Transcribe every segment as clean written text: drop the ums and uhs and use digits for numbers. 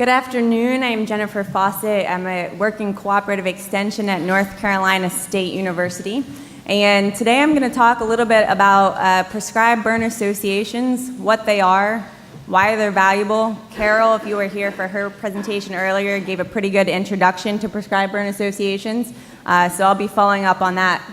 Good afternoon. I'm Jennifer Fawcett. I'm a working cooperative extension at North Carolina State University. And today I'm going to talk a little bit about prescribed burn associations, what they are, why they're valuable. Carol, if you were here for her presentation earlier, gave a pretty good introduction to prescribed burn associations. So I'll be following up on that.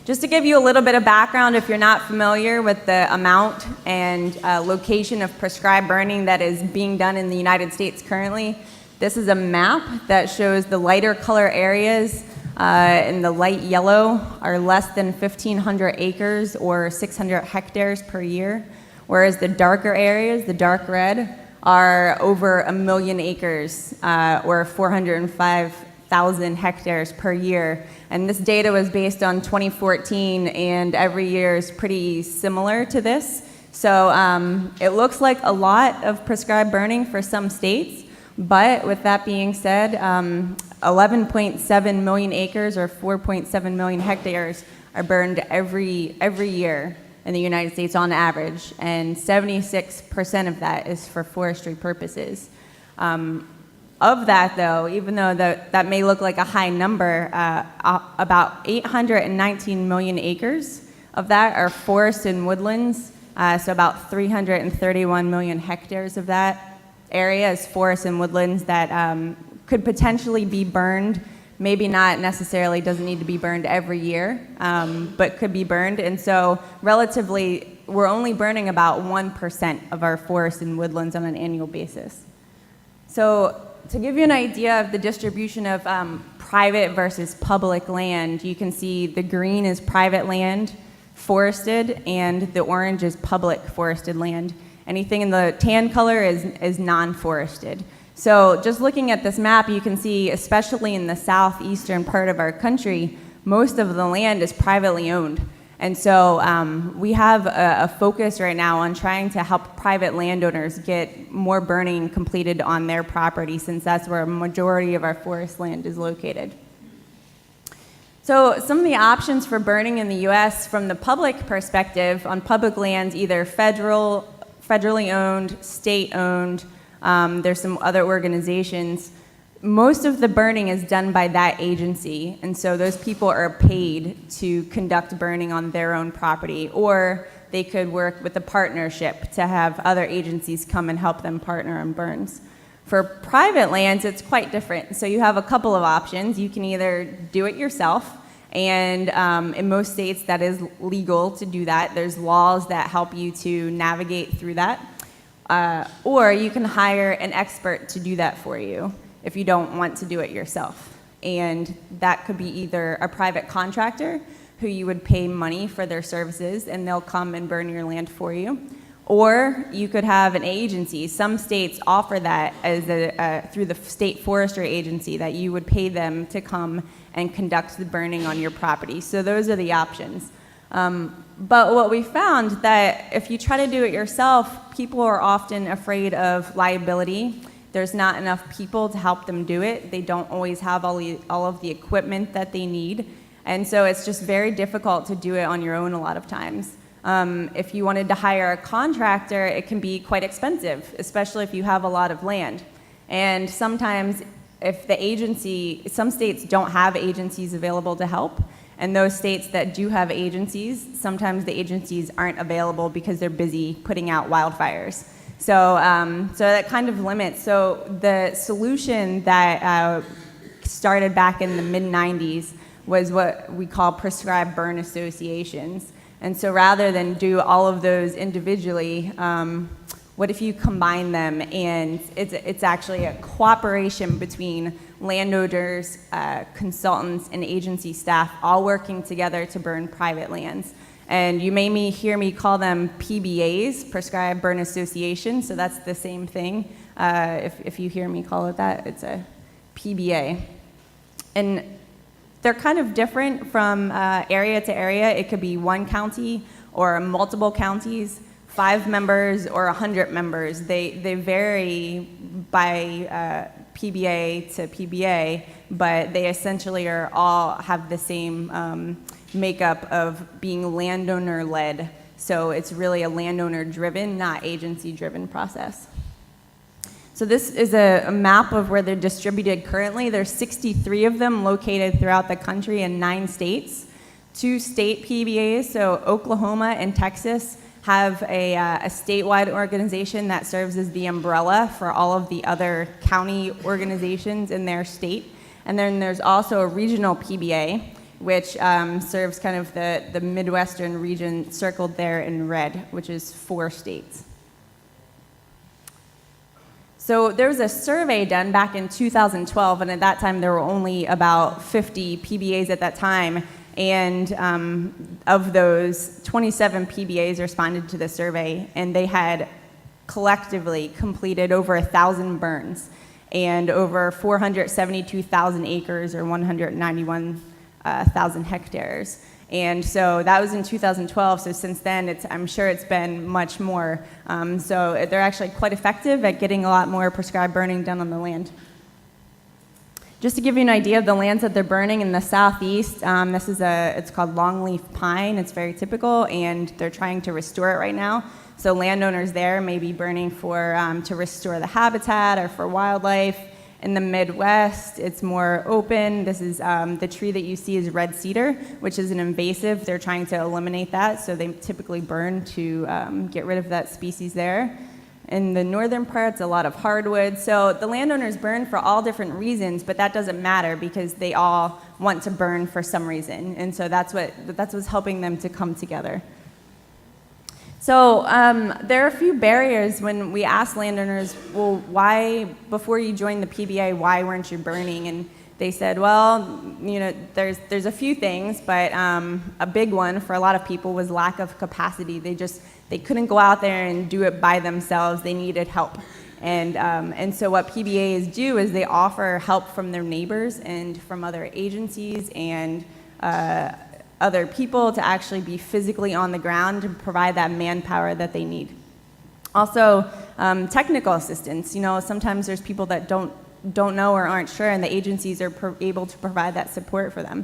Just to give you a little bit of background, if you're not familiar with the amount and location of prescribed burning that is being done in the United States currently, this is a map that shows the lighter color areas in the light yellow are less than 1,500 acres or 600 hectares per year, whereas the darker areas, the dark red, are over 1 million acres or 405,000 hectares per year. And this data was based on 2014, and every year is pretty similar to this. So it looks like a lot of prescribed burning for some states, but with that being said, 11.7 million acres or 4.7 million hectares are burned every year in the United States on average, and 76% of that is for forestry purposes. Of that, though, even though that may look like a high number, about 819 million acres of that are forests and woodlands, so about 331 million hectares of that area is forests and woodlands that could potentially be burned, maybe not necessarily, doesn't need to be burned every year, but could be burned. And so relatively, we're only burning about 1% of our forests and woodlands on an annual basis. So to give you an idea of the distribution of private versus public land, you can see the green is private land, forested, and the orange is public forested land. Anything in the tan color is non-forested. So just looking at this map, you can see, especially in the southeastern part of our country, most of the land is privately owned. And so we have a focus right now on trying to help private landowners get more burning completed on their property, since that's where a majority of our forest land is located. So some of the options for burning in the U.S. from the public perspective, on public lands, either federally owned, state owned, there's some other organizations. Most of the burning is done by that agency, and so those people are paid to conduct burning on their own property, or they could work with a partnership to have other agencies come and help them partner on burns. For private lands, it's quite different. So you have a couple of options. You can either do it yourself, and in most states that is legal to do that. There's laws that help you to navigate through that, or you can hire an expert to do that for you if you don't want to do it yourself. And that could be either a private contractor who you would pay money for their services and they'll come and burn your land for you. Or you could have an agency. Some states offer that as through the state forestry agency, that you would pay them to come and conduct the burning on your property. So those are the options. But what we found that if you try to do it yourself, people are often afraid of liability. There's not enough people to help them do it. They don't always have all of the equipment that they need. And so it's just very difficult to do it on your own a lot of times. If you wanted to hire a contractor, it can be quite expensive, especially if you have a lot of land. And sometimes if the agency, some states don't have agencies available to help. And those states that do have agencies, sometimes the agencies aren't available because they're busy putting out wildfires. So that kind of limits. So the solution that started back in the mid-90s was what we call prescribed burn associations. And so rather than do all of those individually, what if you combine them, and it's actually a cooperation between landowners, consultants, and agency staff all working together to burn private lands. And you may hear me call them PBAs, Prescribed Burn Association, so that's the same thing. If you hear me call it that, it's a PBA. And they're kind of different from area to area. It could be one county or multiple counties, 5 members or 100 members. They vary by PBA to PBA, but they essentially all have the same makeup of being landowner-led. So it's really a landowner-driven, not agency-driven process. So this is a map of where they're distributed currently. There's 63 of them located throughout the country in 9 states. 2 state PBAs, so Oklahoma and Texas, have a statewide organization that serves as the umbrella for all of the other county organizations in their state. And then there's also a regional PBA, which serves kind of the Midwestern region circled there in red, which is 4 states. So there was a survey done back in 2012, and at that time there were only about 50 PBAs at that time. And of those, 27 PBAs responded to the survey, and they had collectively completed over 1,000 burns and over 472,000 acres or 191,000 hectares. And so that was in 2012, so since then, I'm sure it's been much more. So they're actually quite effective at getting a lot more prescribed burning done on the land. Just to give you an idea of the lands that they're burning in the southeast, it's called longleaf pine. It's very typical, and they're trying to restore it right now. So landowners there may be burning to restore the habitat or for wildlife. In the Midwest, it's more open. This is the tree that you see is red cedar, which is an invasive. They're trying to eliminate that, so they typically burn to get rid of that species there. In the northern parts, a lot of hardwood. So the landowners burn for all different reasons, but that doesn't matter because they all want to burn for some reason. And so that's what's helping them to come together. So there are a few barriers when we ask landowners, well, why, before you joined the PBA, why weren't you burning? And they said, well, there's a few things, but a big one for a lot of people was lack of capacity. They couldn't go out there and do it by themselves. They needed help. And so what PBAs do is they offer help from their neighbors and from other agencies and other people to actually be physically on the ground and provide that manpower that they need. Also, technical assistance. Sometimes there's people that don't know or aren't sure, and the agencies are able to provide that support for them.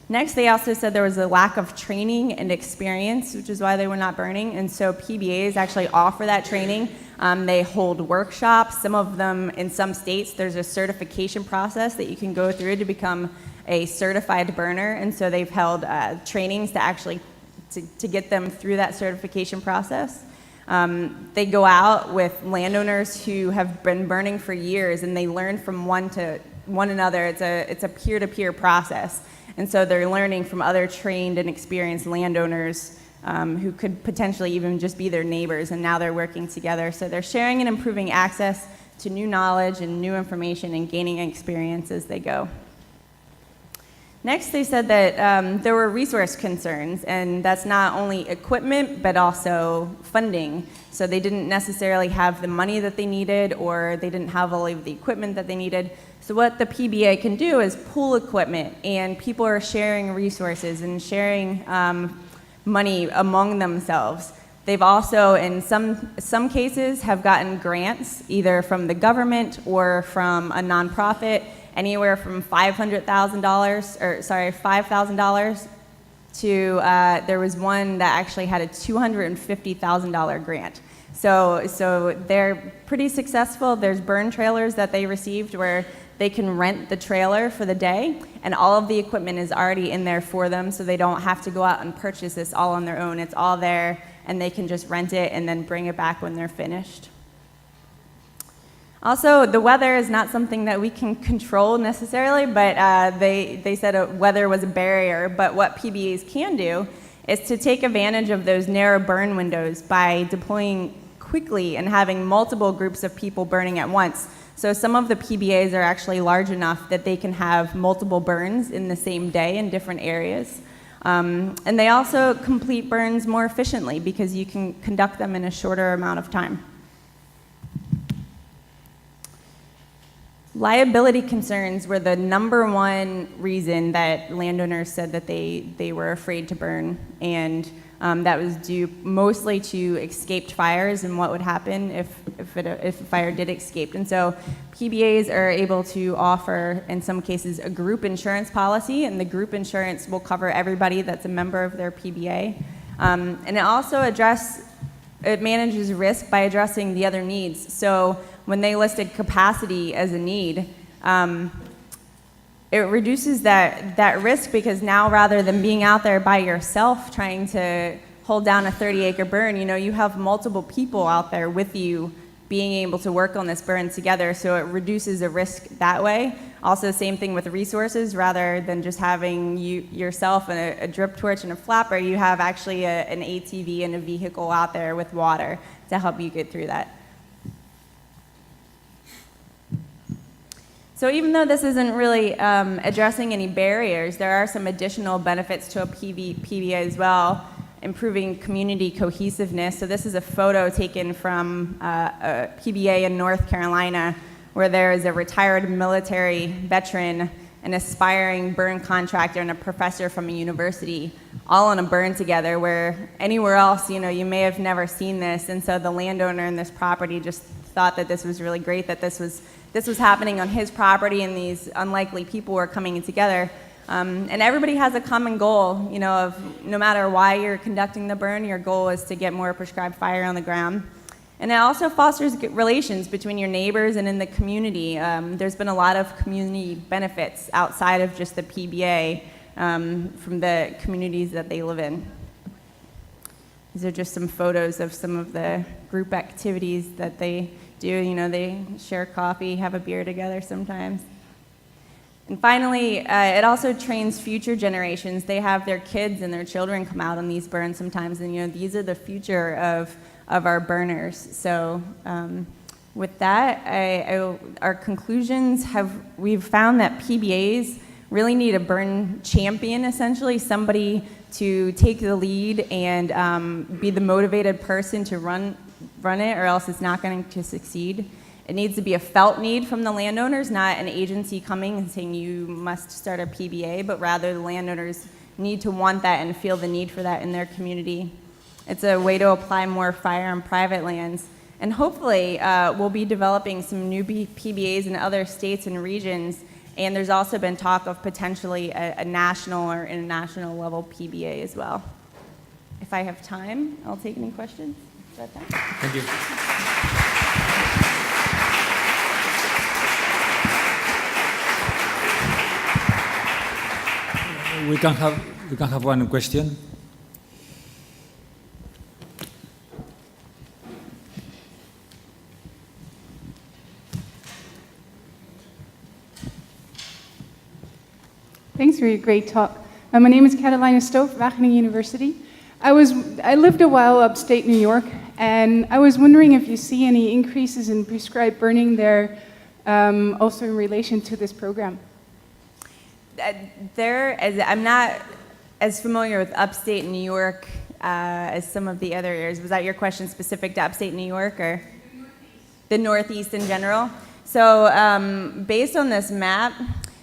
Next, they also said there was a lack of training and experience, which is why they were not burning, and so PBAs actually offer that training. They hold workshops. Some of them, in some states, there's a certification process that you can go through to become a certified burner, and so they've held trainings to actually to get them through that certification process. They go out with landowners who have been burning for years, and they learn from one another. It's a peer-to-peer process, and so they're learning from other trained and experienced landowners who could potentially even just be their neighbors, and now they're working together. So they're sharing and improving access to new knowledge and new information and gaining experience as they go. Next, they said that there were resource concerns, and that's not only equipment, but also funding. So they didn't necessarily have the money that they needed, or they didn't have all of the equipment that they needed. So what the PBA can do is pool equipment, and people are sharing resources and sharing money among themselves. They've also, in some cases, have gotten grants, either from the government or from a nonprofit, anywhere from $5,000 to there was one that actually had a $250,000 grant. So they're pretty successful. There's burn trailers that they received where they can rent the trailer for the day, and all of the equipment is already in there for them, so they don't have to go out and purchase this all on their own. It's all there, and they can just rent it and then bring it back when they're finished. Also, the weather is not something that we can control necessarily, but they said weather was a barrier. But what PBAs can do is to take advantage of those narrow burn windows by deploying quickly and having multiple groups of people burning at once. So some of the PBAs are actually large enough that they can have multiple burns in the same day in different areas. And they also complete burns more efficiently because you can conduct them in a shorter amount of time. Liability concerns were the number one reason that landowners said that they were afraid to burn, and that was due mostly to escaped fires and what would happen if a fire did escape. And so PBAs are able to offer, in some cases, a group insurance policy, and the group insurance will cover everybody that's a member of their PBA. And it also it manages risk by addressing the other needs. So when they listed capacity as a need, it reduces that risk, because now rather than being out there by yourself trying to hold down a 30-acre burn, you have multiple people out there with you being able to work on this burn together, so it reduces the risk that way. Also, same thing with resources. Rather than just having yourself and a drip torch and a flapper, you have actually an ATV and a vehicle out there with water to help you get through that. So even though this isn't really addressing any barriers, there are some additional benefits to a PBA as well, improving community cohesiveness. So this is a photo taken from a PBA in North Carolina, where there is a retired military veteran, an aspiring burn contractor, and a professor from a university, all on a burn together, where anywhere else, you may have never seen this. And so the landowner in this property just thought that this was really great, that this was happening on his property, and these unlikely people were coming together. And everybody has a common goal, of no matter why you're conducting the burn, your goal is to get more prescribed fire on the ground. And it also fosters good relations between your neighbors and in the community. There's been a lot of community benefits outside of just the PBA from the communities that they live in. These are just some photos of some of the group activities that they do. They share coffee, have a beer together sometimes. And finally, it also trains future generations. They have their kids and their children come out on these burns sometimes, and these are the future of our burners. So with that, our conclusions we've found that PBAs really need a burn champion, essentially, somebody to take the lead and be the motivated person to run it, or else it's not going to succeed. It needs to be a felt need from the landowners, not an agency coming and saying you must start a PBA, but rather the landowners need to want that and feel the need for that in their community. It's a way to apply more fire on private lands. And hopefully we'll be developing some new PBAs in other states and regions, and there's also been talk of potentially a national or international level PBA as well. If I have time, I'll take any questions. Is that time? Thank you. We can have one question. Thanks for your great talk. My name is Catalina Stowe, Wageningen University. I lived a while upstate New York, and I was wondering if you see any increases in prescribed burning there, also in relation to this program. I'm not as familiar with upstate New York as some of the other areas. Was that your question specific to upstate New York, or the Northeast in general? So based on this map,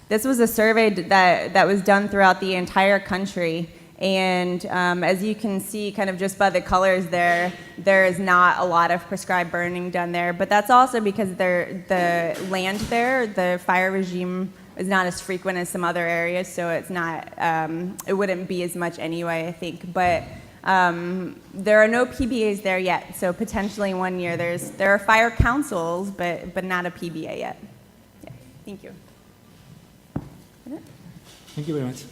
this was a survey that was done throughout the entire country. And as you can see, kind of just by the colors there is not a lot of prescribed burning done there. But that's also because the land there, the fire regime is not as frequent as some other areas, so it's not, it wouldn't be as much anyway, I think. But there are no PBAs there yet, so potentially one year there are fire councils, but not a PBA yet. Yeah, thank you. Thank you very much.